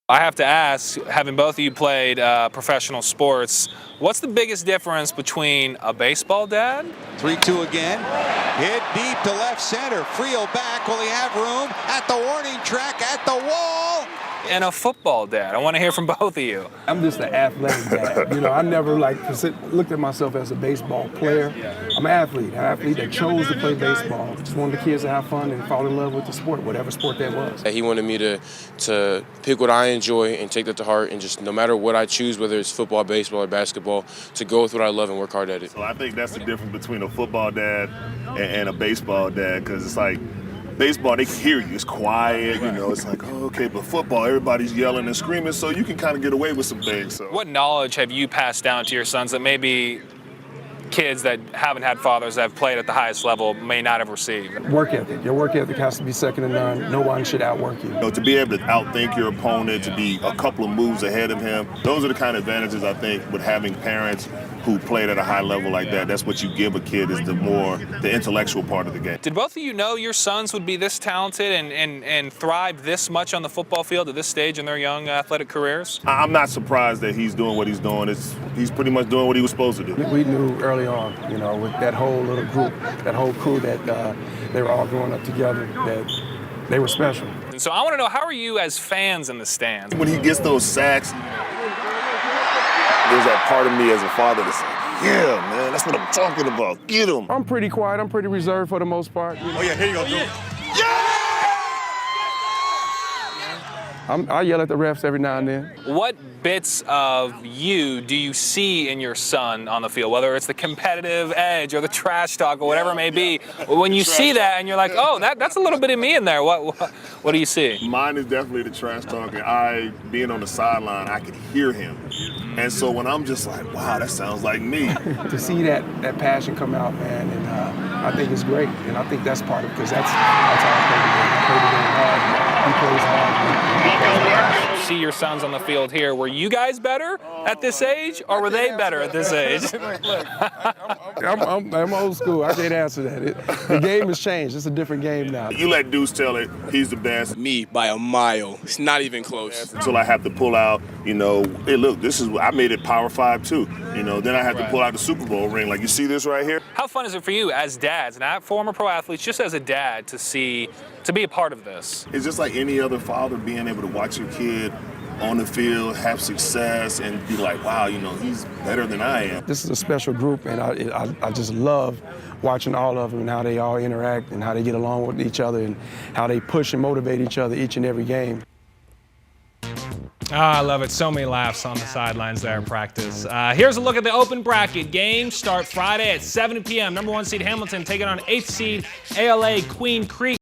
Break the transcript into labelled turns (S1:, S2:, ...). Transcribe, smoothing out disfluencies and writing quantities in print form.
S1: I have to ask, having both of you played professional sports, what's the biggest difference between a baseball dad?
S2: 3-2 again. Hit deep to left center. Frio back. Will he have room? At the warning track, at the wall.
S1: And a football dad. I want to hear from both of you.
S3: I'm just an athletic dad. I never looked at myself as a baseball player. I'm an athlete that chose to play baseball. Just wanted the kids to have fun and fall in love with the sport, whatever sport that was.
S4: He wanted me to pick what I enjoy and take that to heart, and just no matter what I choose, whether it's football, baseball, or basketball, to go with what I love and work hard at it.
S5: So I think that's the difference between a football dad and a baseball dad, because it's like, baseball, they can hear you. It's quiet, It's like, oh, okay, but football, everybody's yelling and screaming, so you can kind of get away with some things. So.
S1: What knowledge have you passed down to your sons that maybe kids that haven't had fathers that have played at the highest level may not have received?
S3: Work ethic. Your work ethic has to be second to none. No one should outwork you.
S5: To be able to outthink your opponent, to be a couple of moves ahead of him, those are the kind of advantages, I think, with having parents who played at a high level like that. That's what you give a kid, is the intellectual part of the game.
S1: Did both of you know your sons would be this talented and thrive this much on the football field at this stage in their young athletic careers?
S5: I'm not surprised that he's doing what he's doing. He's pretty much doing what he was supposed to do.
S3: We knew early on, with that whole little group, that whole crew, that they were all growing up together, that they were special.
S1: And so I want to know, how are you as fans in the stands?
S5: When he gets those sacks, there's that part of me as a father that's like, yeah, man, that's what I'm talking about. Get him.
S3: I'm pretty quiet. I'm pretty reserved for the most part.
S5: Oh, yeah, here you go.
S3: I yell at the refs every now and then.
S1: What bits of you do you see in your son on the field, whether it's the competitive edge or the trash talk or whatever it may be? When you see that and you're like, oh, that's a little bit of me in there, what do you see?
S5: Mine is definitely the trash talk, and being on the sideline, I could hear him. And so when I'm just like, wow, that sounds like me.
S3: To see that passion come out, man, and I think it's great. And I think that's part of it, because that's how I play the game. I play the game hard. He plays hard.
S1: See your sons on the field here. Were you guys better at this age, or were they better at this age?
S3: I'm old school. I can't answer that. The game has changed. It's a different game now.
S5: You let Deuce tell it. He's the best.
S4: Me by a mile. It's not even close.
S5: Until I have to pull out, hey, look, I made it Power 5 too. Then I have to pull out the Super Bowl ring. Like, you see this right here?
S1: How fun is it for you as dads, not former pro athletes, just as a dad, to be a part of this?
S5: It's just like any other father, being able to watch your kid on the field, have success, and be like, wow, he's better than I am.
S3: This is a special group, and I just love watching all of them and how they all interact and how they get along with each other and how they push and motivate each other each and every game.
S6: I love it. So many laughs on the sidelines there in practice. Here's a look at the open bracket. Games start Friday at 7 p.m. Number 1 seed Hamilton taking on 8th seed ALA Queen Creek.